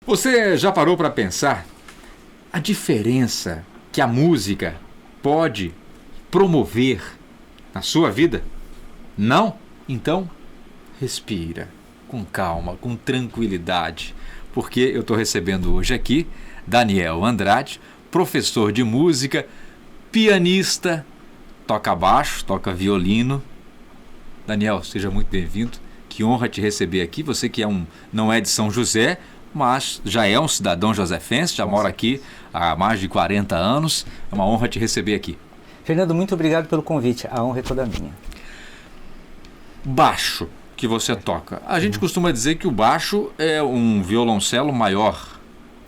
Você já parou para pensar a diferença que a música pode promover na sua vida? Não? Então, respira com calma, com tranquilidade, porque eu estou recebendo hoje aqui Daniel Andrade, professor de música, pianista, toca baixo, toca violino. Daniel, seja muito bem-vindo. Que honra te receber aqui. Você que não é de São José, mas já é um cidadão josefense, já mora aqui há mais de 40 anos. É uma honra te receber aqui. Fernando, muito obrigado pelo convite. A honra é toda minha. Baixo que você toca. A gente costuma dizer que o baixo é um violoncelo maior.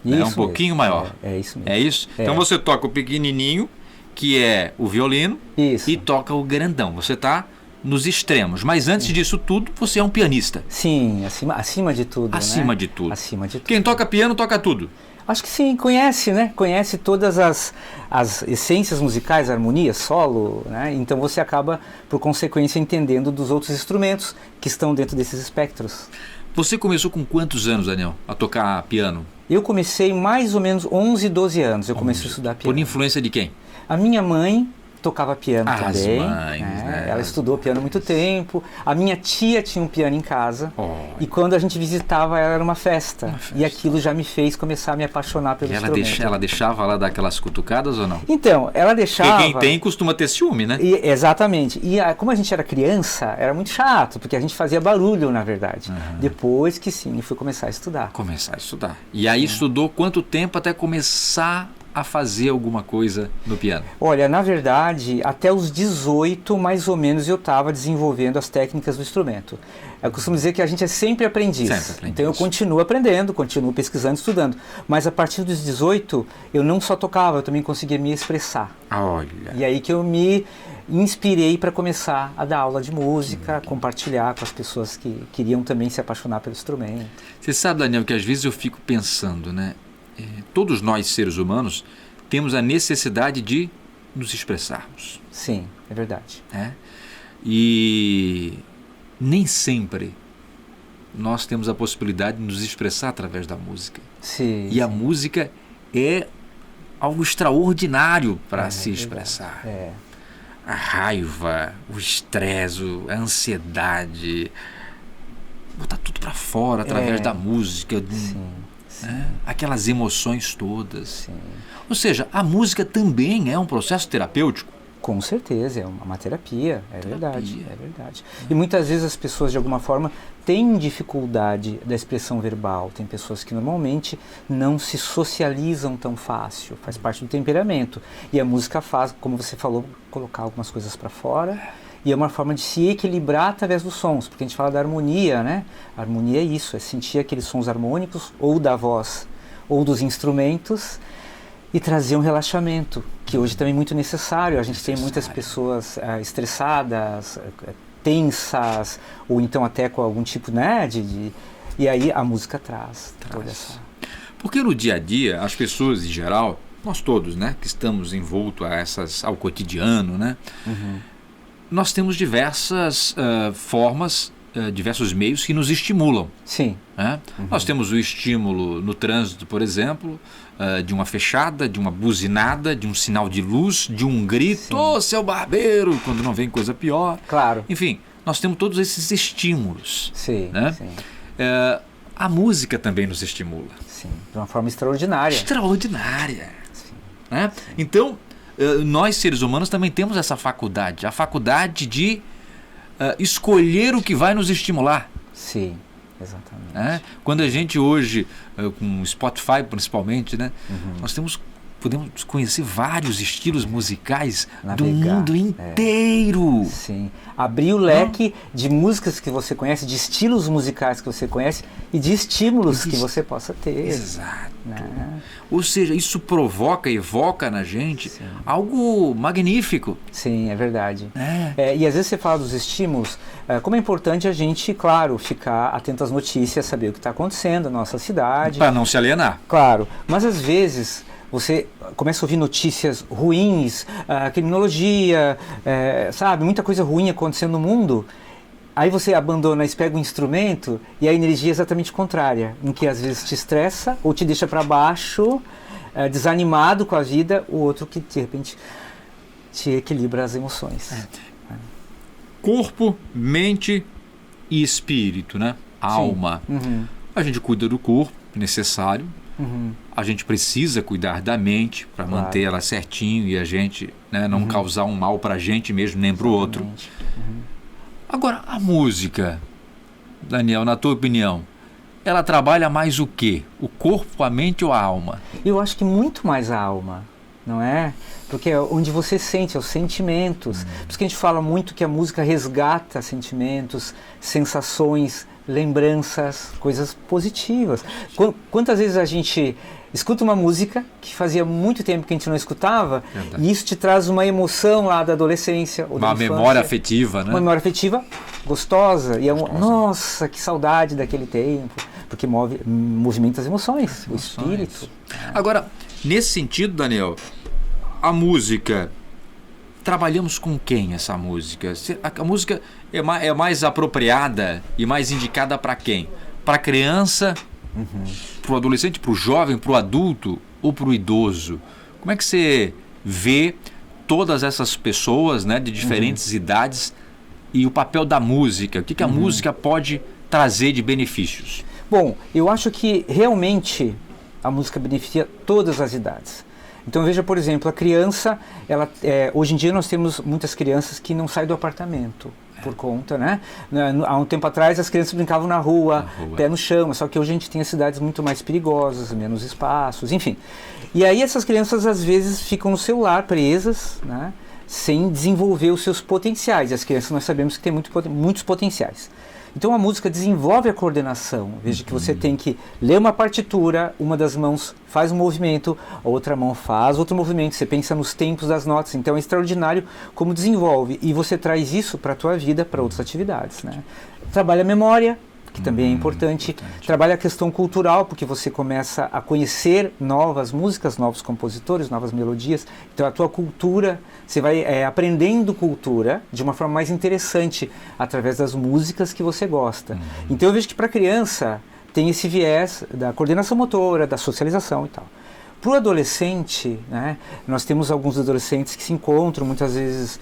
É um pouquinho maior. É isso mesmo. É isso? É. Então você toca o pequenininho, que é o violino, isso. E toca o grandão. Você está nos extremos. Mas antes disso tudo, você é um pianista. Sim, acima de tudo. Acima né? de tudo. Acima de tudo. Quem toca piano, toca tudo. Acho que sim, conhece, né? Conhece todas as essências musicais, harmonia, solo, né? Então você acaba, por consequência, entendendo dos outros instrumentos que estão dentro desses espectros. Você começou com quantos anos, Daniel, a tocar piano? Eu comecei mais ou menos 11, 12 anos. Eu comecei a estudar piano. Por influência de quem? A minha mãe tocava piano também. As mães, né? Ela estudou piano há muito tempo. A minha tia tinha um piano em casa. E quando a gente visitava, ela era uma festa. E aquilo já me fez começar a me apaixonar pelo instrumento. Ela deixava ela dar aquelas cutucadas ou não? Então, ela deixava... Porque quem tem costuma ter ciúme, né? Exatamente. E como a gente era criança, era muito chato, porque a gente fazia barulho, na verdade. Depois que sim, eu fui começar a estudar. E aí estudou quanto tempo até começar a fazer alguma coisa no piano? Olha, na verdade, até os 18, mais ou menos, eu estava desenvolvendo as técnicas do instrumento. Eu costumo dizer que a gente é sempre aprendiz. Então eu continuo aprendendo, continuo pesquisando, estudando. Mas a partir dos 18, eu não só tocava, eu também conseguia me expressar. Olha. E aí que eu me inspirei para começar a dar aula de música, compartilhar com as pessoas que queriam também se apaixonar pelo instrumento. Você sabe, Daniel, que às vezes eu fico pensando, né? Todos nós, seres humanos, temos a necessidade de nos expressarmos. Sim, é verdade. E nem sempre nós temos a possibilidade de nos expressar através da música. Sim. E a música é algo extraordinário para se expressar. A raiva, o estresse, a ansiedade, botar tudo para fora através da música. Sim. Aquelas emoções todas. Sim. Ou seja, a música também é um processo terapêutico. Com certeza, é uma terapia, verdade, é verdade. E muitas vezes as pessoas, de alguma forma, têm dificuldade da expressão verbal. Tem pessoas que normalmente não se socializam tão fácil, faz parte do temperamento. E a música faz, como você falou, colocar algumas coisas para fora. E é uma forma de se equilibrar através dos sons, porque a gente fala da harmonia, né? A harmonia é isso, é sentir aqueles sons harmônicos, ou da voz, ou dos instrumentos, e trazer um relaxamento, que hoje também é muito necessário. A gente tem muitas pessoas estressadas, tensas, ou então até com algum tipo, né, e aí a música traz toda essa... Porque no dia a dia, as pessoas em geral, nós todos, né, que estamos envoltos ao cotidiano, né, nós temos diversas formas, diversos meios que nos estimulam. Sim. Né? Nós temos o estímulo no trânsito, por exemplo, de uma fechada, de uma buzinada, de um sinal de luz, de um grito, ô seu barbeiro, quando não vem coisa pior. Claro. Enfim, nós temos todos esses estímulos. Sim, né? sim. A música também nos estimula. Sim, de uma forma extraordinária. Extraordinária. Sim. Né? Sim. Então, nós seres humanos também temos essa faculdade, a faculdade de escolher o que vai nos estimular. Sim, exatamente. Né? Quando a gente hoje, com Spotify principalmente, né, nós podemos conhecer vários estilos musicais do mundo inteiro. Sim. Abrir o leque de músicas que você conhece, de estilos musicais que você conhece e de estímulos que você possa ter. Exato. Né? Ou seja, isso evoca na gente algo magnífico. Sim, é verdade. E às vezes você fala dos estímulos, como é importante a gente, claro, ficar atento às notícias, saber o que está acontecendo na nossa cidade. Para não se alienar. Claro, mas às vezes você começa a ouvir notícias ruins, criminologia, sabe, muita coisa ruim acontecendo no mundo. Aí você abandona isso, pega um instrumento e a energia é exatamente contrária, em que às vezes te estressa ou te deixa para baixo, desanimado com a vida, o outro que de repente te equilibra as emoções. Corpo, mente e espírito, né? Alma. A gente cuida do corpo, necessário. A gente precisa cuidar da mente para manter ela certinho e a gente, né, não causar um mal para a gente mesmo, nem para o outro. Agora, a música, Daniel, na tua opinião, ela trabalha mais o quê? O corpo, a mente ou a alma? Eu acho que muito mais a alma, não é? Porque é onde você sente, os sentimentos. Por isso que a gente fala muito que a música resgata sentimentos, sensações, lembranças, coisas positivas. Quantas vezes a gente escuta uma música que fazia muito tempo que a gente não escutava, e isso te traz uma emoção lá da adolescência ou da infância. Memória afetiva, né? Uma memória afetiva gostosa. E nossa, que saudade daquele tempo. Porque movimenta as emoções, o espírito. Agora, nesse sentido, Daniel, a música, trabalhamos com quem essa música? A música é mais apropriada e mais indicada para quem? Para a criança, para o adolescente, para o jovem, para o adulto ou para o idoso? Como é que você vê todas essas pessoas, né, de diferentes idades e o papel da música? O que a música pode trazer de benefícios? Bom, eu acho que realmente a música beneficia todas as idades. Então veja, por exemplo, a criança, hoje em dia nós temos muitas crianças que não saem do apartamento por conta, né? Há um tempo atrás as crianças brincavam na rua, pé no chão, só que hoje a gente tem as cidades muito mais perigosas, menos espaços, enfim. E aí essas crianças às vezes ficam no celular presas, né? Sem desenvolver os seus potenciais. E as crianças nós sabemos que têm muitos potenciais. Então a música desenvolve a coordenação. Veja que você tem que ler uma partitura, uma das mãos faz um movimento, a outra mão faz outro movimento. Você pensa nos tempos das notas. Então é extraordinário como desenvolve. E você traz isso para a tua vida, para outras atividades, né? Trabalha a memória, que também é importante. Trabalha a questão cultural, porque você começa a conhecer novas músicas, novos compositores, novas melodias. Então a tua cultura, você vai aprendendo cultura de uma forma mais interessante através das músicas que você gosta. Então eu vejo que para a criança tem esse viés da coordenação motora, da socialização e tal. Para o adolescente, né, nós temos alguns adolescentes que se encontram muitas vezes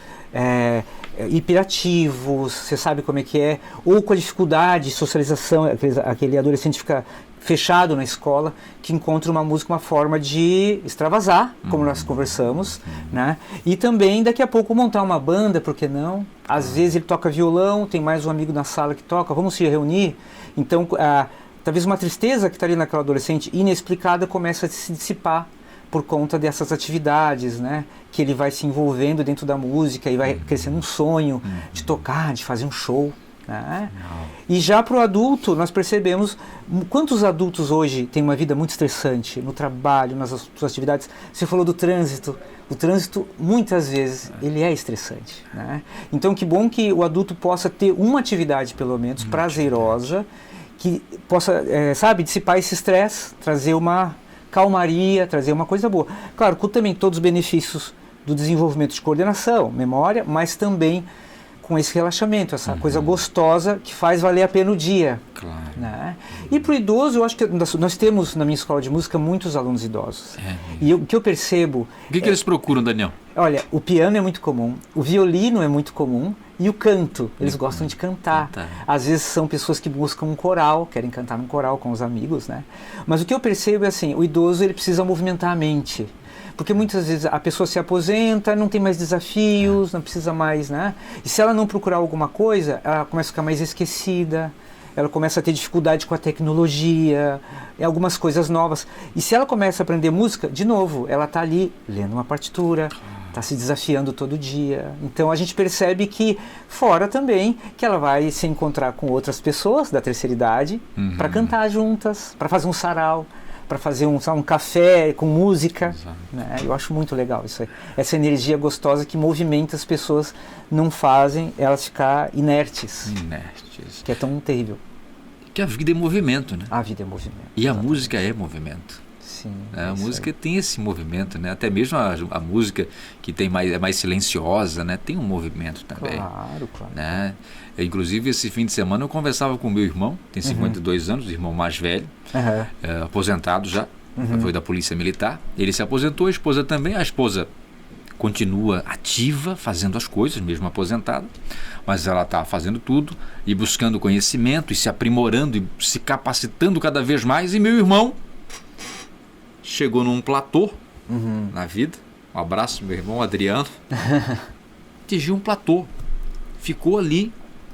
hiperativos, você sabe como é que é, ou com a dificuldade de socialização, aquele adolescente fica fechado na escola, que encontra uma música, uma forma de extravasar, como nós conversamos, né? E também daqui a pouco montar uma banda, por que não? Às vezes ele toca violão, tem mais um amigo na sala que toca, vamos se reunir. Então, talvez uma tristeza que está ali naquela adolescente inexplicada começa a se dissipar por conta dessas atividades, né? Que ele vai se envolvendo dentro da música e vai crescendo um sonho de tocar, de fazer um show, né? E já para o adulto, nós percebemos quantos adultos hoje têm uma vida muito estressante no trabalho, nas suas atividades. Você falou do trânsito. O trânsito, muitas vezes, ele é estressante, né? Então, que bom que o adulto possa ter uma atividade, pelo menos, prazerosa, que possa, dissipar esse estresse, trazer uma calmaria, trazer uma coisa boa. Claro, com também todos os benefícios do desenvolvimento de coordenação, memória, mas também com esse relaxamento, essa coisa gostosa que faz valer a pena o dia. Claro. Né? E para o idoso, eu acho que nós temos na minha escola de música muitos alunos idosos. E o que eu percebo... O que eles procuram, Daniel? Olha, o piano é muito comum, o violino é muito comum e o canto. Eles gostam de cantar. Às vezes são pessoas que buscam um coral, querem cantar num coral com os amigos, né? Mas o que eu percebo é assim, o idoso ele precisa movimentar a mente. Porque muitas vezes a pessoa se aposenta, não tem mais desafios, não precisa mais, né? E se ela não procurar alguma coisa, ela começa a ficar mais esquecida, ela começa a ter dificuldade com a tecnologia, algumas coisas novas. E se ela começa a aprender música, de novo, ela está ali lendo uma partitura, está se desafiando todo dia. Então a gente percebe que fora também que ela vai se encontrar com outras pessoas da terceira idade para cantar juntas, para fazer um sarau, para fazer um café com música, né? Eu acho muito legal isso aí. Essa energia gostosa que movimenta as pessoas, não fazem elas ficar inertes. Que é tão terrível. Que a vida é movimento, né? A vida é movimento. E a música é movimento. Sim, A isso música aí. tem esse movimento, né? Até mesmo a música que é mais silenciosa, né? Tem um movimento também. Claro. Né? Inclusive, esse fim de semana eu conversava com meu irmão, tem 52 anos, o irmão mais velho, Aham. aposentado já, foi da Polícia Militar. Ele se aposentou, a esposa também. A esposa continua ativa, fazendo as coisas, mesmo aposentada, mas ela está fazendo tudo e buscando conhecimento e se aprimorando e se capacitando cada vez mais. E meu irmão chegou num platô na vida. Um abraço, meu irmão Adriano. Atingiu um platô, ficou ali,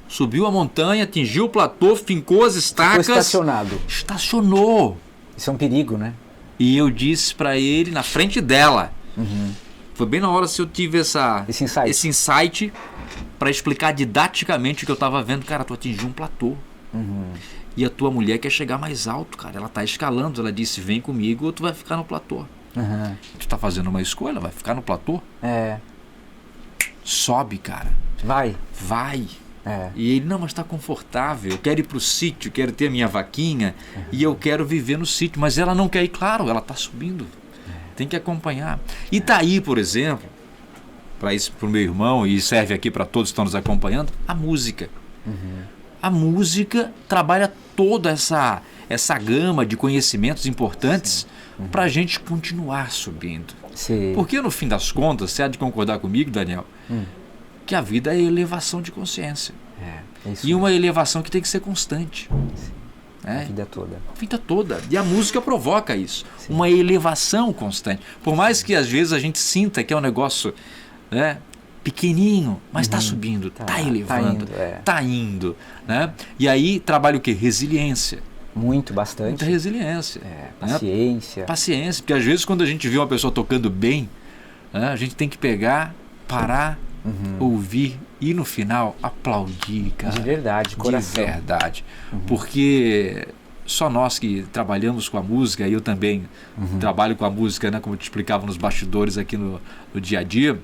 subiu a montanha, atingiu o platô, fincou as estacas. Ficou estacionado. Estacionou. Isso é um perigo, né? E eu disse para ele na frente dela. Foi bem na hora que eu tive esse insight para explicar didaticamente o que eu estava vendo. Cara, tu atingiu um platô. E a tua mulher quer chegar mais alto, cara. Ela está escalando. Ela disse, vem comigo ou tu vai ficar no platô. Tu está fazendo uma escolha, vai ficar no platô. Sobe, cara. Vai. E ele, não, mas está confortável. Eu quero ir para o sítio, quero ter a minha vaquinha e eu quero viver no sítio. Mas ela não quer ir, claro, ela está subindo. Tem que acompanhar. E tá aí, por exemplo, para o meu irmão, e serve aqui para todos que estão nos acompanhando, a música. A música trabalha toda essa gama de conhecimentos importantes para a gente continuar subindo. Sim. Porque no fim das contas, você há de concordar comigo, Daniel, que a vida é elevação de consciência. Isso E uma elevação que tem que ser constante. a vida toda. A vida toda. E a música provoca isso. Uma elevação constante. Por mais que às vezes a gente sinta que é um negócio, né, pequenininho, mas está subindo, está elevando, está indo. Né? E aí trabalha o quê? Resiliência. Bastante. Muita resiliência. Paciência. Paciência, porque às vezes quando a gente vê uma pessoa tocando bem, né, a gente tem que pegar, parar, ouvir e no final aplaudir, cara. De verdade, coração. De verdade. Porque só nós que trabalhamos com a música, e eu também trabalho com a música, né, como eu te explicava nos bastidores aqui no dia a dia,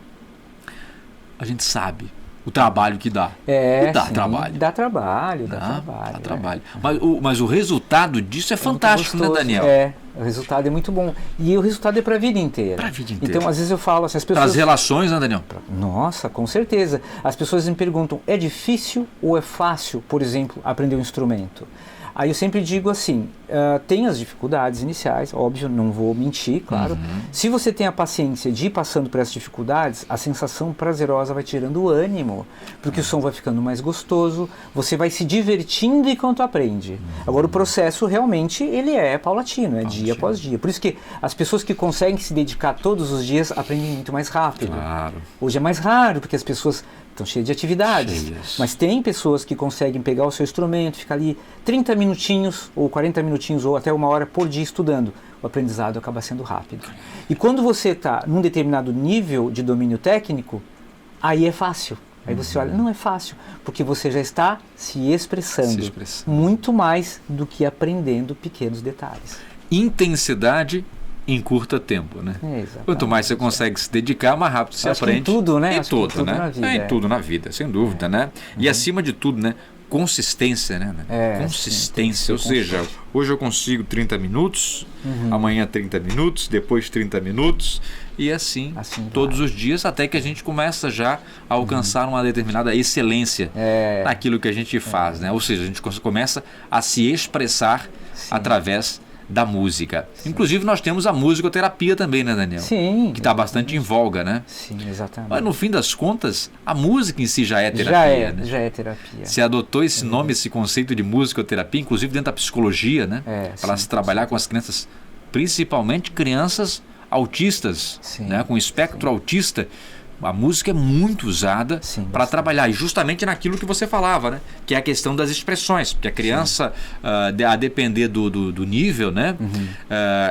a gente sabe o trabalho que dá. Dá trabalho. Dá trabalho. Dá trabalho. Mas o resultado disso é fantástico, né, Daniel? O resultado é muito bom. E o resultado é para a vida inteira. Para a vida inteira. Então, às vezes eu falo assim, as pessoas... Para as relações, né, Daniel? Nossa, com certeza. As pessoas me perguntam, é difícil ou é fácil, por exemplo, aprender um instrumento? Aí eu sempre digo assim, tem as dificuldades iniciais, óbvio, não vou mentir, claro. Se você tem a paciência de ir passando por essas dificuldades, a sensação prazerosa vai tirando o ânimo, porque o som vai ficando mais gostoso, você vai se divertindo enquanto aprende. Agora o processo realmente, ele é paulatino, é dia após dia. Por isso que as pessoas que conseguem se dedicar todos os dias aprendem muito mais rápido. Claro. Hoje é mais raro, porque as pessoas estão cheias de atividades. Mas tem pessoas que conseguem pegar o seu instrumento, ficar ali 30 minutinhos, ou 40 minutinhos, ou até 1 hora por dia estudando. O aprendizado acaba sendo rápido. E quando você está num determinado nível de domínio técnico, aí é fácil. Aí você olha, não é fácil, porque você já está se expressando muito mais do que aprendendo pequenos detalhes. Intensidade em curto tempo, né? Quanto mais você consegue se dedicar, mais rápido você aprende. Em tudo, né? Em tudo, né? Em tudo na vida, sem dúvida, né? E acima de tudo, né? Consistência, né? Consistência, ou seja, hoje eu consigo 30 minutos, amanhã 30 minutos, depois 30 minutos, e assim todos os dias, até que a gente começa já a alcançar uma determinada excelência naquilo que a gente faz, né? Ou seja, a gente começa a se expressar através da música. Inclusive nós temos a musicoterapia também, né, Daniel? Sim. Que está bastante em voga, né? Sim, exatamente. Mas no fim das contas, a música em si já é terapia, né? Já é terapia. Se adotou esse nome, esse conceito de musicoterapia, inclusive dentro da psicologia, né? Para se trabalhar com as crianças, principalmente crianças autistas, né? Com espectro autista. A música é muito usada para trabalhar, e justamente naquilo que você falava, né? Que é a questão das expressões, porque a criança, a depender do nível, né?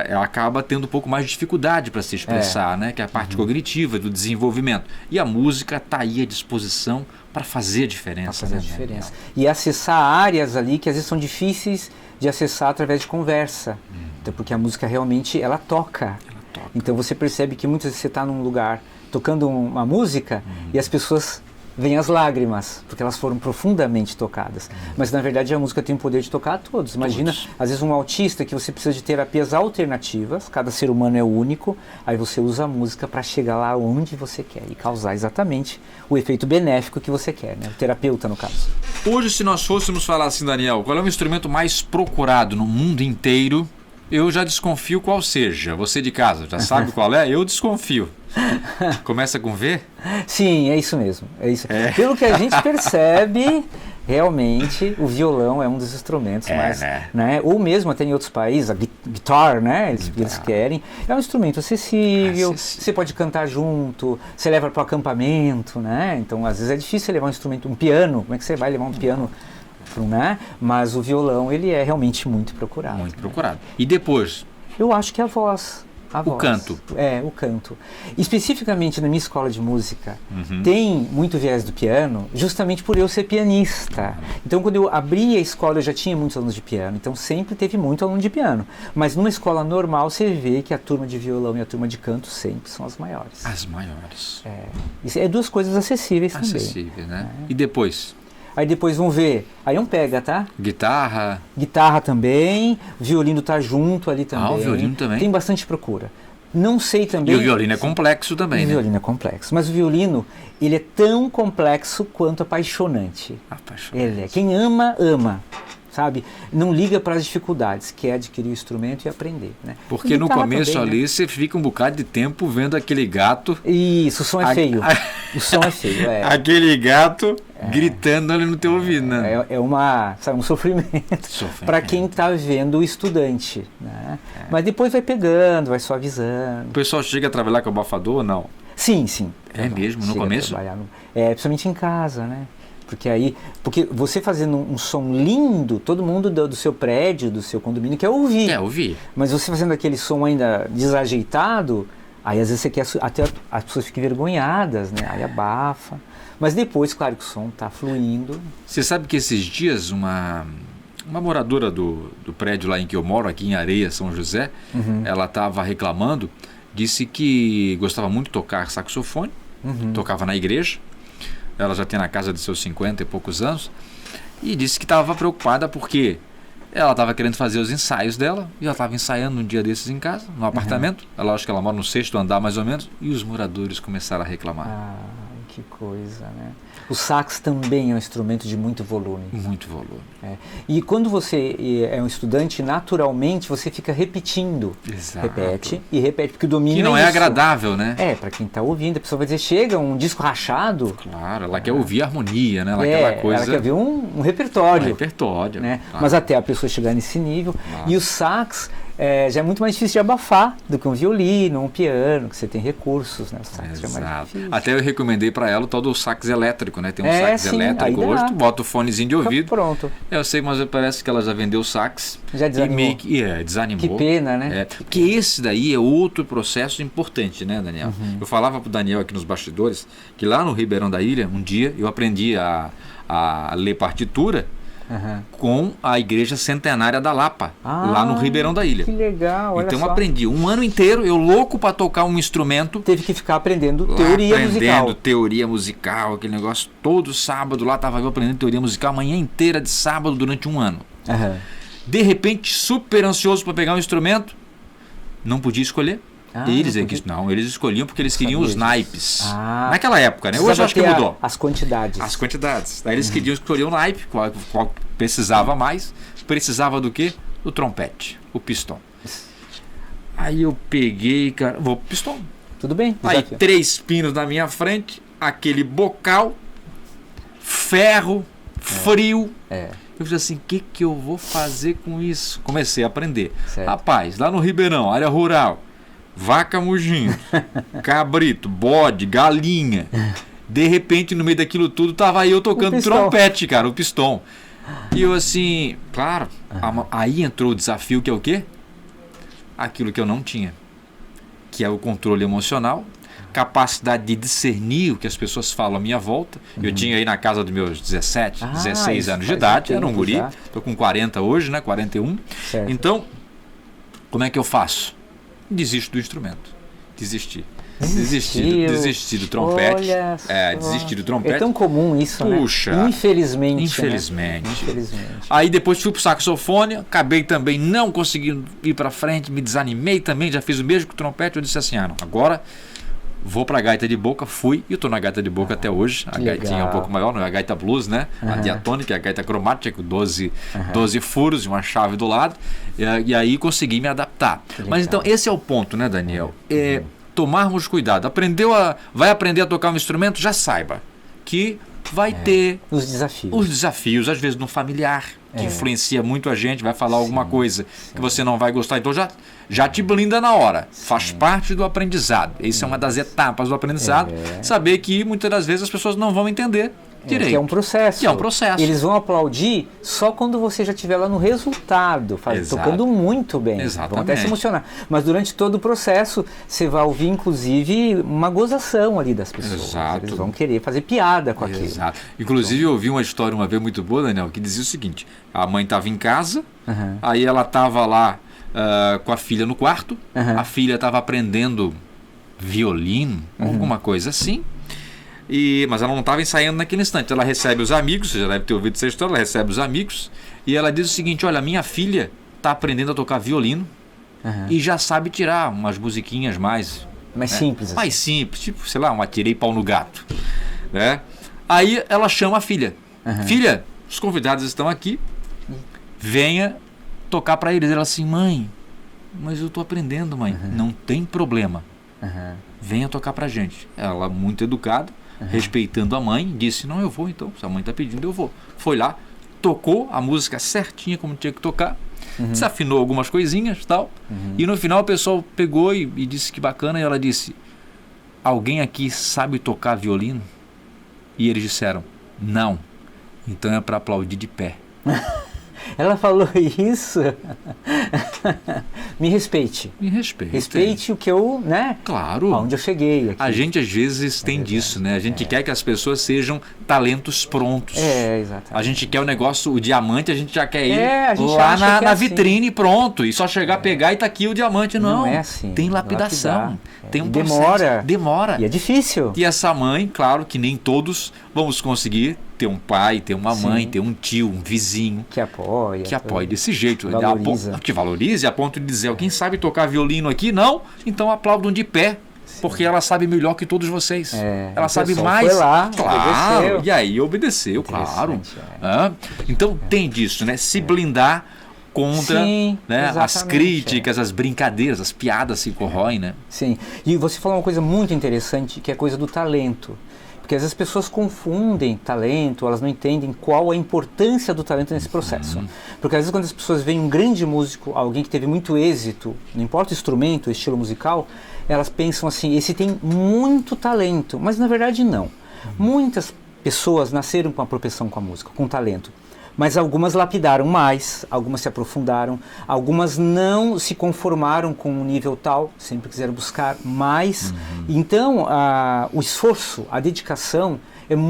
Ela acaba tendo um pouco mais de dificuldade para se expressar, né? Que é a parte cognitiva do desenvolvimento. E a música está aí à disposição para fazer a diferença. E acessar áreas ali que às vezes são difíceis de acessar através de conversa. Então, porque a música realmente, ela toca. Então você percebe que muitas vezes você está num lugar tocando uma música e as pessoas vem as lágrimas, porque elas foram profundamente tocadas. Mas na verdade a música tem o poder de tocar a todos. Imagina, às vezes um autista que você precisa de terapias alternativas, cada ser humano é único, aí você usa a música para chegar lá onde você quer e causar exatamente o efeito benéfico que você quer, né? O terapeuta, no caso. Hoje, se nós fôssemos falar assim, Daniel, qual é o instrumento mais procurado no mundo inteiro? Eu já desconfio qual seja. Você de casa já sabe qual é? Eu desconfio. Começa com V? Sim, é isso mesmo. É isso. Pelo que a gente percebe, realmente o violão é um dos instrumentos mais, né? Ou mesmo até em outros países, a guitar, né? Eles querem. É um instrumento acessível, você pode cantar junto, você leva para o acampamento, né? Então, às vezes é difícil levar um instrumento, um piano. Como é que você vai levar um piano? Né? Mas o violão, ele é realmente muito procurado. Muito procurado. E depois? Eu acho que é a voz. O canto. É, o canto. Especificamente na minha escola de música, tem muito viés do piano, justamente por eu ser pianista. Então, quando eu abri a escola, eu já tinha muitos alunos de piano. Então, sempre teve muito aluno de piano. Mas numa escola normal, você vê que a turma de violão e a turma de canto sempre são as maiores. As maiores. Isso é duas coisas acessíveis também. Acessíveis, né? E depois? Aí depois vão ver, aí um pega, tá? Guitarra. Guitarra também, violino tá junto ali também. O violino também. Tem bastante procura. Não sei também... E o violino é complexo também, né? O violino é complexo, mas o violino, ele é tão complexo quanto apaixonante. Ele é. Quem ama, ama. Sabe? Não liga para as dificuldades, que é adquirir o instrumento e aprender, né? Porque no começo também, ali, né? Você fica um bocado de tempo vendo aquele gato... Isso, o som é feio. O som é feio, Aquele gato gritando ali no teu ouvido, né? É um sofrimento para quem está vendo o estudante, né? Mas depois vai pegando, vai suavizando. O pessoal chega a trabalhar com abafador ou não? Sim, sim. É mesmo, no começo? Principalmente em casa, né? Porque você fazendo um som lindo, todo mundo do seu prédio, do seu condomínio quer ouvir. Quer ouvir. Mas você fazendo aquele som ainda desajeitado, aí às vezes você quer até as pessoas ficam envergonhadas, né? Aí abafa. Mas depois, claro que o som está fluindo. Você sabe que esses dias uma moradora do prédio lá em que eu moro, aqui em Areia, São José, ela estava reclamando, disse que gostava muito de tocar saxofone, tocava na igreja. Ela já tem na casa de seus 50 e poucos anos, e disse que estava preocupada porque ela estava querendo fazer os ensaios dela, e ela estava ensaiando um dia desses em casa, no apartamento. Ela acho que ela mora no 6º andar mais ou menos, e os moradores começaram a reclamar. Que coisa, né? O sax também é um instrumento de muito volume. Muito volume. E quando você é um estudante, naturalmente você fica repetindo. Exato. Repete e repete, porque o domínio que não é agradável, né? Para quem está ouvindo, a pessoa vai dizer, chega um disco rachado. Claro, ela quer ouvir a harmonia, né? Aquela coisa... Ela quer ver um repertório. Né? Claro. Mas até a pessoa chegar nesse nível. Claro. E o sax... já é muito mais difícil de abafar do que um violino, um piano, que você tem recursos, né? O sax é mais difícil. Até eu recomendei para ela o tal do sax elétrico, né? Tem um sax elétrico hoje, tu bota o fonezinho de ouvido. Pronto. Eu sei, mas parece que ela já vendeu o sax. Já desanimou. E meio que, desanimou. Que pena, né? Porque esse daí é outro processo importante, né, Daniel? Eu falava pro Daniel aqui nos bastidores que lá no Ribeirão da Ilha, um dia, eu aprendi a ler partitura com a Igreja Centenária da Lapa, lá no Ribeirão da Ilha. Que legal, olha então só. Eu aprendi um ano inteiro, eu louco para tocar um instrumento. Teve que ficar aprendendo teoria musical. Aprendendo teoria musical, aquele negócio. Todo sábado lá estava eu aprendendo teoria musical, a manhã inteira de sábado durante um ano. De repente, super ansioso para pegar um instrumento, não podia escolher. Eles escolhiam porque eles queriam os naipes. Naquela época, né? Hoje acho que mudou. As quantidades. As quantidades. Daí eles queriam escolher o naipe, qual precisava mais. Precisava do quê? Do trompete, o pistão. Aí eu peguei, cara, vou pro pistão. Tudo bem. Aí 3 pinos na minha frente, aquele bocal, ferro, frio. Eu falei assim, o que eu vou fazer com isso? Comecei a aprender. Rapaz, lá no Ribeirão, área rural, vaca mugindo, cabrito, bode, galinha. De repente, no meio daquilo tudo, tava eu tocando trompete, cara, o pistão. E eu assim, claro, aí entrou o desafio que é o quê? Aquilo que eu não tinha, que é o controle emocional, capacidade de discernir o que as pessoas falam à minha volta. Eu tinha aí na casa dos meus 17, 16 anos de idade, era um guri, estou com 40 hoje, né, 41. Então, como é que eu faço? Desisto do instrumento. Desisti. Desisti do trompete. Olha só. Desisti do trompete. É tão comum isso, Puxa, né? Infelizmente. Aí depois fui pro saxofone, acabei também não conseguindo ir pra frente, me desanimei também, já fiz o mesmo com o trompete, eu disse assim, não, agora vou pra gaita de boca, fui, e eu tô na gaita de boca até hoje. A gaitinha é um pouco maior, não é a gaita blues, né? A diatônica, a gaita cromática, com 12 furos e uma chave do lado, e aí consegui me adaptar. Mas então, esse é o ponto, né, Daniel? Tomarmos cuidado. Vai aprender a tocar um instrumento, já saiba que vai ter os desafios, às vezes no familiar, que influencia muito a gente, vai falar alguma coisa que você não vai gostar, então já te blinda na hora. Faz parte do aprendizado. Isso é uma das etapas do aprendizado. Saber que muitas das vezes as pessoas não vão entender direito. Que é um processo. Eles vão aplaudir só quando você já estiver lá no resultado, tocando muito bem. Exatamente. Vão até se emocionar. Mas durante todo o processo, você vai ouvir, inclusive, uma gozação ali das pessoas. Exato. Eles vão querer fazer piada com aquilo. Exato. Inclusive, eu ouvi uma história uma vez muito boa, Daniel, que dizia o seguinte: a mãe estava em casa, aí ela estava lá com a filha no quarto, a filha estava aprendendo violino, alguma coisa assim. Mas ela não estava ensaiando naquele instante. Ela recebe os amigos, você já deve ter ouvido essa história, ela recebe os amigos e ela diz o seguinte: olha, minha filha está aprendendo a tocar violino e já sabe tirar umas musiquinhas mais simples. Mais simples, tipo, sei lá, um atirei pau no gato. Né? Aí ela chama a filha. Filha, os convidados estão aqui, venha tocar para eles. Ela assim, mãe, mas eu estou aprendendo, mãe. Não tem problema. Venha tocar pra gente. Ela, muito educada, respeitando a mãe, disse, não, eu vou então, se a mãe está pedindo, eu vou. Foi lá, tocou a música certinha como tinha que tocar, desafinou algumas coisinhas e tal, e no final o pessoal pegou e disse que bacana, e ela disse, alguém aqui sabe tocar violino? E eles disseram, não, então é para aplaudir de pé. Ela falou isso? Me respeite. Respeite o que eu, né? Claro. Aonde eu cheguei aqui. A gente às vezes tem disso, né? A gente quer que as pessoas sejam talentos prontos. Exatamente. A gente quer o negócio, o diamante, a gente já quer ir lá na vitrine pronto. E só chegar, pegar e tá aqui o diamante. Não é assim. Tem lapidação. Tem um processo. Demora. E é difícil. E essa mãe, claro que nem todos vamos conseguir ter um pai, ter uma mãe, ter um tio, um vizinho. Que apoie desse jeito. Valoriza. Que valorize a ponto de dizer, quem sabe tocar violino aqui? Não, então aplaudam de pé. Porque ela sabe melhor que todos vocês. Ela sabe mais. Foi lá, claro. obedeceu. E aí obedeceu, claro. Então tem disso, né? Se blindar contra as críticas, as brincadeiras, as piadas se corroem, né? Sim. E você falou uma coisa muito interessante, que é a coisa do talento. Porque às vezes as pessoas confundem talento, elas não entendem qual a importância do talento nesse processo. Porque às vezes quando as pessoas veem um grande músico, alguém que teve muito êxito, não importa o instrumento, o estilo musical, elas pensam assim, esse tem muito talento, mas na verdade não. Muitas pessoas nasceram com a propensão com a música, com talento. Mas algumas lapidaram mais, algumas se aprofundaram, algumas não se conformaram com um nível tal, sempre quiseram buscar mais. Então, o esforço, a dedicação,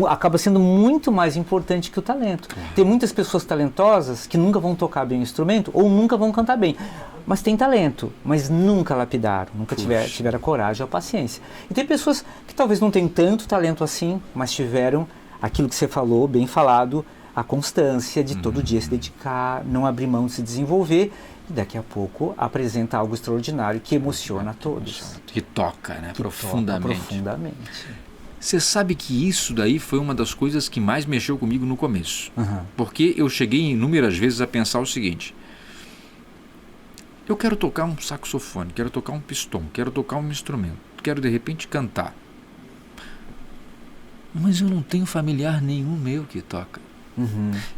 acaba sendo muito mais importante que o talento. Tem muitas pessoas talentosas que nunca vão tocar bem o instrumento ou nunca vão cantar bem. Mas tem talento, mas nunca lapidaram, nunca tiveram a coragem ou a paciência. E tem pessoas que talvez não tenham tanto talento assim, mas tiveram aquilo que você falou, bem falado, a constância de todo dia se dedicar, não abrir mão de se desenvolver, e daqui a pouco apresenta algo extraordinário que emociona a todos. Que toca, né? Profundamente. Profundamente. Você sabe que isso daí foi uma das coisas que mais mexeu comigo no começo. Porque eu cheguei inúmeras vezes a pensar o seguinte: eu quero tocar um saxofone, quero tocar um pistão, quero tocar um instrumento, quero de repente cantar. Mas eu não tenho familiar nenhum meu que toca.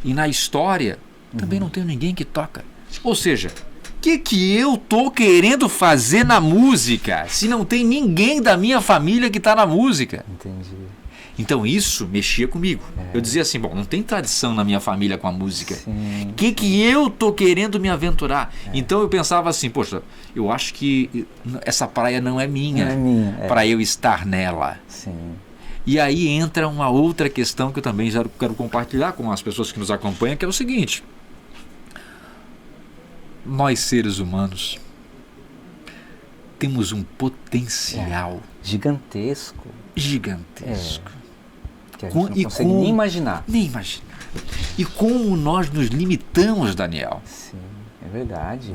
E na história também não tenho ninguém que toca. Ou seja, o que eu tô querendo fazer na música se não tem ninguém da minha família que está na música? Entendi. Então isso mexia comigo. Eu dizia assim, bom, não tem tradição na minha família com a música. O que eu tô querendo me aventurar? Então eu pensava assim, poxa, eu acho que essa praia não é minha, para eu estar nela. Sim. E aí entra uma outra questão que eu também já quero compartilhar com as pessoas que nos acompanham, que é o seguinte: nós seres humanos temos um potencial gigantesco. Gigantesco. Que a gente não consegue nem imaginar. Nem imaginar. E como nós nos limitamos, Daniel. Sim, é verdade.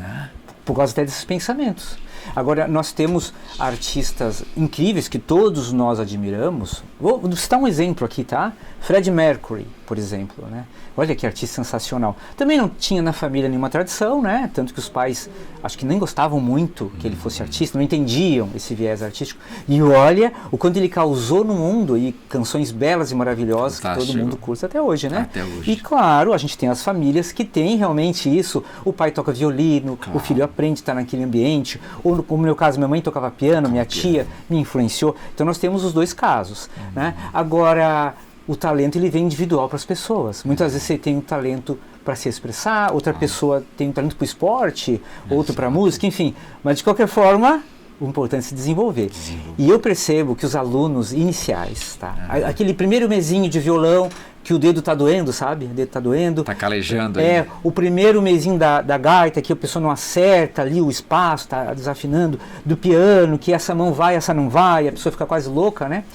Por causa até desses pensamentos. Agora, nós temos artistas incríveis que todos nós admiramos. Vou citar um exemplo aqui, tá? Freddie Mercury, por exemplo, né? Olha que artista sensacional. Também não tinha na família nenhuma tradição, né? Tanto que os pais, acho que nem gostavam muito que ele fosse artista, não entendiam esse viés artístico. E olha o quanto ele causou no mundo, e canções belas e maravilhosas. Fantástico. Que todo mundo curte até hoje, né? Até hoje. E claro, a gente tem as famílias que têm realmente isso. O pai toca violino, claro. O filho aprende a estar naquele ambiente. Ou, como no meu caso, minha mãe tocava piano, minha tia me influenciou. Então nós temos os dois casos, né? Agora, o talento ele vem individual para as pessoas. Muitas vezes você tem um talento para se expressar, outra pessoa tem um talento para o esporte, outro para a música, enfim. Mas de qualquer forma, o importante é se desenvolver. E eu percebo que os alunos iniciais, tá? Aquele primeiro mesinho de violão, que o dedo está doendo, sabe? O dedo está doendo. Está calejando aí. O primeiro mesinho da gaita, que a pessoa não acerta ali o espaço, está desafinando. Do piano, que essa mão vai, essa não vai, a pessoa fica quase louca, né?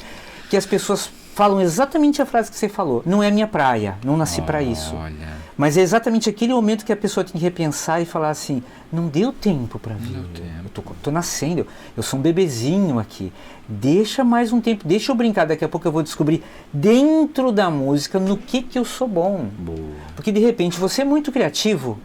Que as pessoas falam exatamente a frase que você falou. Não é minha praia, não nasci para isso. Mas é exatamente aquele momento que a pessoa tem que repensar e falar assim, não deu tempo para vir. Eu tô nascendo, eu sou um bebezinho aqui. Deixa mais um tempo, deixa eu brincar, daqui a pouco eu vou descobrir dentro da música no que eu sou bom. Boa. Porque de repente você é muito criativo.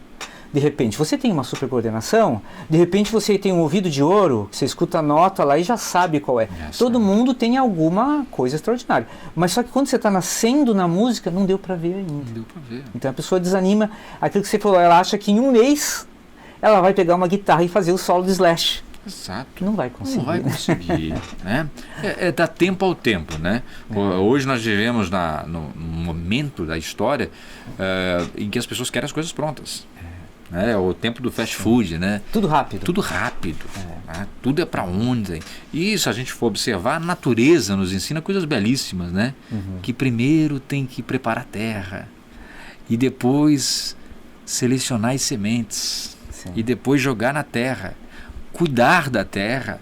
De repente você tem uma super coordenação, de repente você tem um ouvido de ouro, você escuta a nota lá e já sabe qual é. Todo mundo tem alguma coisa extraordinária. Mas só que quando você está nascendo na música, não deu para ver ainda. Não deu para ver. Então a pessoa desanima. Aquilo que você falou, ela acha que em um mês ela vai pegar uma guitarra e fazer o solo de Slash. Exato. Não vai conseguir. Não vai conseguir. Né? Dá tempo ao tempo. Né? Hoje nós vivemos no momento da história em que as pessoas querem as coisas prontas. É o tempo do fast food, né? Tudo rápido. Tudo rápido. Né? Tudo é para ontem. E se a gente for observar, a natureza nos ensina coisas belíssimas, né? Que primeiro tem que preparar a terra e depois selecionar as sementes. Sim. E depois jogar na terra, cuidar da terra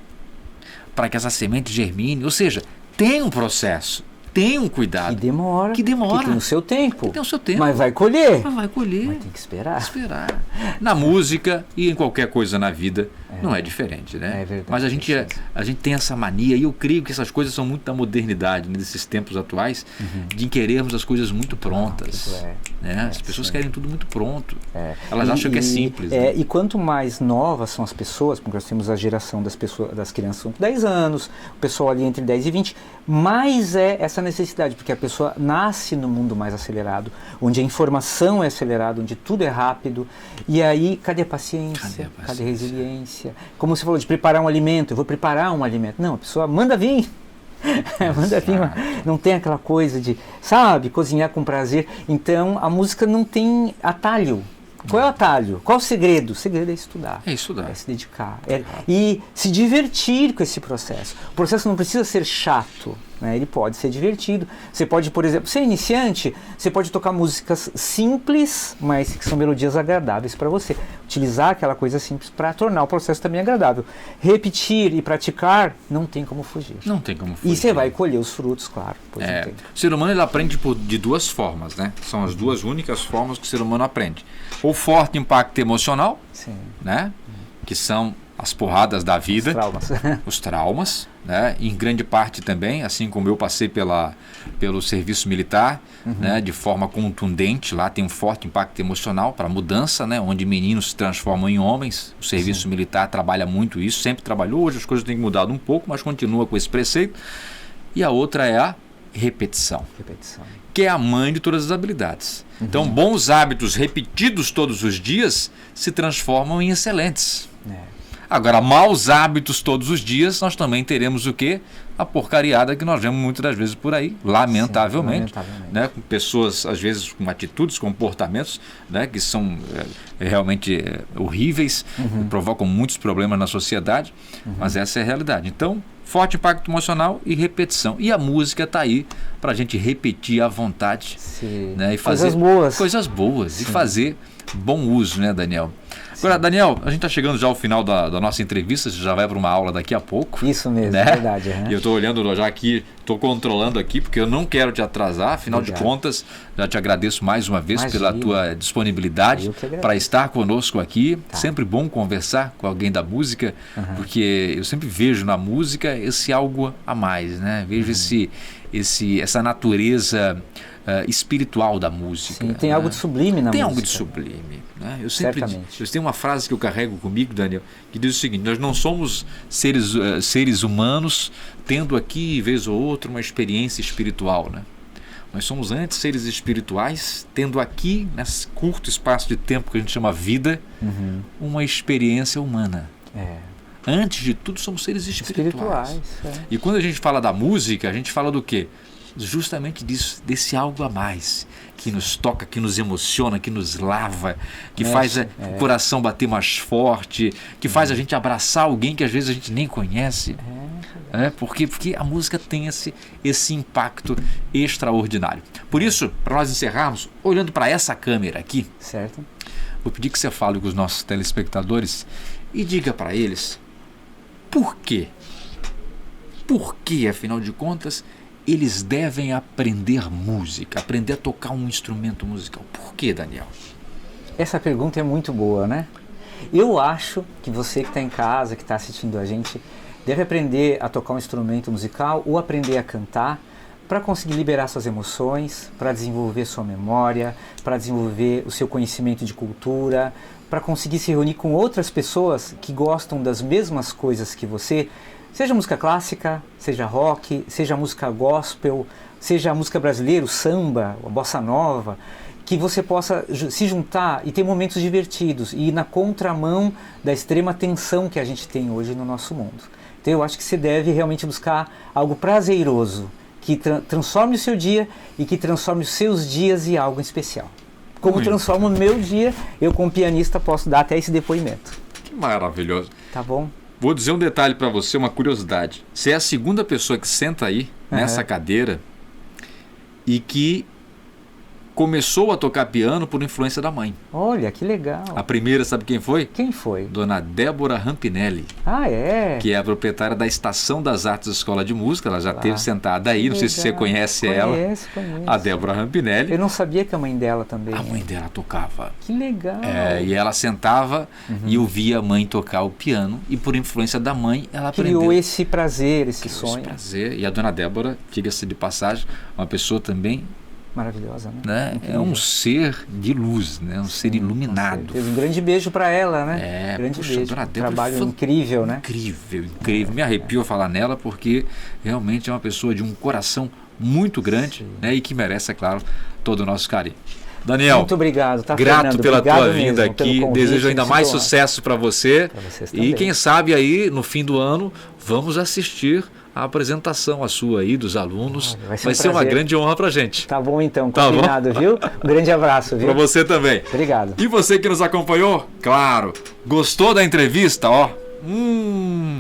para que essa semente germine. Ou seja, tem um processo. Tem um cuidado. Que demora. Que tem o seu tempo. Tem o seu tempo. Mas vai colher. Mas tem que esperar. Na música e em qualquer coisa na vida não é diferente, né? É verdade. Mas a gente tem essa mania, e eu creio que essas coisas são muito da modernidade, né, desses tempos atuais, de querermos as coisas muito prontas. Né? As pessoas querem tudo muito pronto. Elas acham que é simples. Né? E quanto mais novas são as pessoas, porque nós temos a geração das crianças com 10 anos, o pessoal ali entre 10 e 20, mais é essa necessidade, porque a pessoa nasce no mundo mais acelerado, onde a informação é acelerada, onde tudo é rápido, e aí cadê a paciência? Cadê a resiliência? Como você falou de preparar um alimento, eu vou preparar um alimento. Não, a pessoa manda vir. Manda vir, não tem aquela coisa de, sabe, cozinhar com prazer. Então a música não tem atalho. Qual é o atalho? Qual é o segredo? O segredo é estudar. É estudar. É se dedicar. E se divertir com esse processo. O processo não precisa ser chato. Né? Ele pode ser divertido. Você pode, por exemplo, ser iniciante, você pode tocar músicas simples, mas que são melodias agradáveis para você. Utilizar aquela coisa simples para tornar o processo também agradável. Repetir e praticar, não tem como fugir. Não tem como fugir. E você vai colher os frutos, claro. O ser humano ele aprende de duas formas, né? São as duas únicas formas que o ser humano aprende. O forte impacto emocional, né? Que são as porradas da vida, os traumas, né? Em grande parte também, assim como eu passei pelo serviço militar, né? De forma contundente, lá tem um forte impacto emocional para a mudança, né? Onde meninos se transformam em homens. O serviço militar trabalha muito isso, sempre trabalhou, hoje as coisas têm mudado um pouco, mas continua com esse preceito. E a outra é a repetição. Que é a mãe de todas as habilidades. Então, bons hábitos repetidos todos os dias se transformam em excelentes. Agora, maus hábitos todos os dias, nós também teremos o quê? A porcariada que nós vemos muitas das vezes por aí, lamentavelmente. Né? Com pessoas, às vezes, com atitudes, comportamentos, né? Que são realmente horríveis, provocam muitos problemas na sociedade, mas essa é a realidade. Então, forte impacto emocional e repetição. E a música está aí para a gente repetir à vontade. Né? E fazer coisas boas e fazer bom uso, né, Daniel? Agora, Daniel, a gente está chegando já ao final da nossa entrevista, você já vai para uma aula daqui a pouco. Isso mesmo, né? É verdade. E eu estou olhando já aqui, estou controlando aqui, porque eu não quero te atrasar, afinal de contas, já te agradeço mais uma vez pela tua disponibilidade para estar conosco aqui. Sempre bom conversar com alguém da música, porque eu sempre vejo na música esse algo a mais, né? Vejo essa natureza espiritual da música. Sim, tem algo de sublime na música. Tem algo de sublime. Né? Eu tenho uma frase que eu carrego comigo, Daniel, que diz o seguinte: nós não somos seres humanos tendo aqui, vez ou outra, uma experiência espiritual. Né? Nós somos antes seres espirituais, tendo aqui, nesse curto espaço de tempo que a gente chama vida, uma experiência humana. Antes de tudo, somos seres espirituais. E quando a gente fala da música, a gente fala do quê? Justamente disso, desse algo a mais, que nos toca, que nos emociona, que nos lava, que faz o coração bater mais forte, que faz a gente abraçar alguém que às vezes a gente nem conhece. Porque a música tem esse impacto extraordinário. Por isso, para nós encerrarmos, olhando para essa câmera aqui, certo, vou pedir que você fale com os nossos telespectadores e diga para eles por quê. Por que, afinal de contas, eles devem aprender música, aprender a tocar um instrumento musical. Por quê, Daniel? Essa pergunta é muito boa, né? Eu acho que você que está em casa, que está assistindo a gente, deve aprender a tocar um instrumento musical ou aprender a cantar para conseguir liberar suas emoções, para desenvolver sua memória, para desenvolver o seu conhecimento de cultura, para conseguir se reunir com outras pessoas que gostam das mesmas coisas que você. Seja música clássica, seja rock, seja música gospel, seja música brasileira, o samba, a bossa nova, que você possa se juntar e ter momentos divertidos e ir na contramão da extrema tensão que a gente tem hoje no nosso mundo. Então eu acho que você deve realmente buscar algo prazeroso, que transforme o seu dia e que transforme os seus dias em algo especial. Como transforma o meu dia, eu como pianista posso dar até esse depoimento. Que maravilhoso. Tá bom? Vou dizer um detalhe para você, uma curiosidade. Você é a segunda pessoa que senta aí, nessa cadeira, e que começou a tocar piano por influência da mãe. Olha, que legal. A primeira, sabe quem foi? Quem foi? Dona Débora Rampinelli. Ah, é? Que é a proprietária da Estação das Artes Escola de Música. Ela já esteve sentada aí, não sei se você conhece ela. Conheço. A Débora Rampinelli. Eu não sabia que a mãe dela também. A mãe dela tocava. Que legal. E ela sentava e ouvia a mãe tocar o piano, e por influência da mãe ela aprendeu. Criou esse prazer, esse sonho. Esse prazer. E a Dona Débora, diga-se de passagem, uma pessoa também maravilhosa, né? É um ser de luz, né? Um ser iluminado. Um grande beijo para ela, né? Grande beijo. Um trabalho incrível, né? Incrível. Me arrepio falar nela, porque realmente é uma pessoa de um coração muito grande, né? E que merece, é claro, todo o nosso carinho. Daniel, muito obrigado, tá, grato Fernando? pela obrigado tua vinda aqui. convite, desejo ainda mais sucesso para você. E quem sabe aí, no fim do ano, vamos assistir a apresentação a sua aí dos alunos. Vai ser uma grande honra pra gente. Tá bom então, combinado, viu? Um grande abraço, viu? Pra você também. Obrigado. E você que nos acompanhou, claro, gostou da entrevista, ó?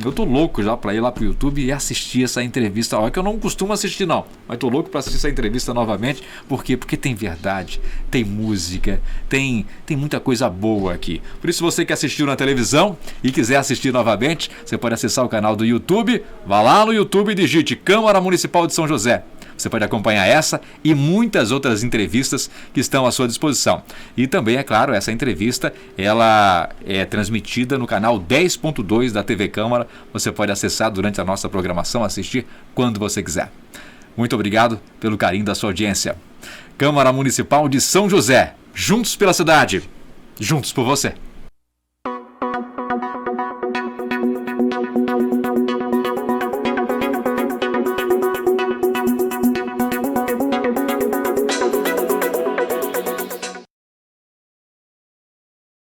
Eu tô louco já pra ir lá pro YouTube e assistir essa entrevista. Ó, que eu não costumo assistir não, mas tô louco pra assistir essa entrevista novamente. Por quê? Porque tem verdade, tem música, tem muita coisa boa aqui. Por isso, você que assistiu na televisão e quiser assistir novamente, você pode acessar o canal do YouTube. Vá lá no YouTube e digite Câmara Municipal de São José. Você pode acompanhar essa e muitas outras entrevistas que estão à sua disposição. E também, é claro, essa entrevista ela é transmitida no canal 10.2 da TV Câmara. Você pode acessar durante a nossa programação, assistir quando você quiser. Muito obrigado pelo carinho da sua audiência. Câmara Municipal de São José. Juntos pela cidade. Juntos por você.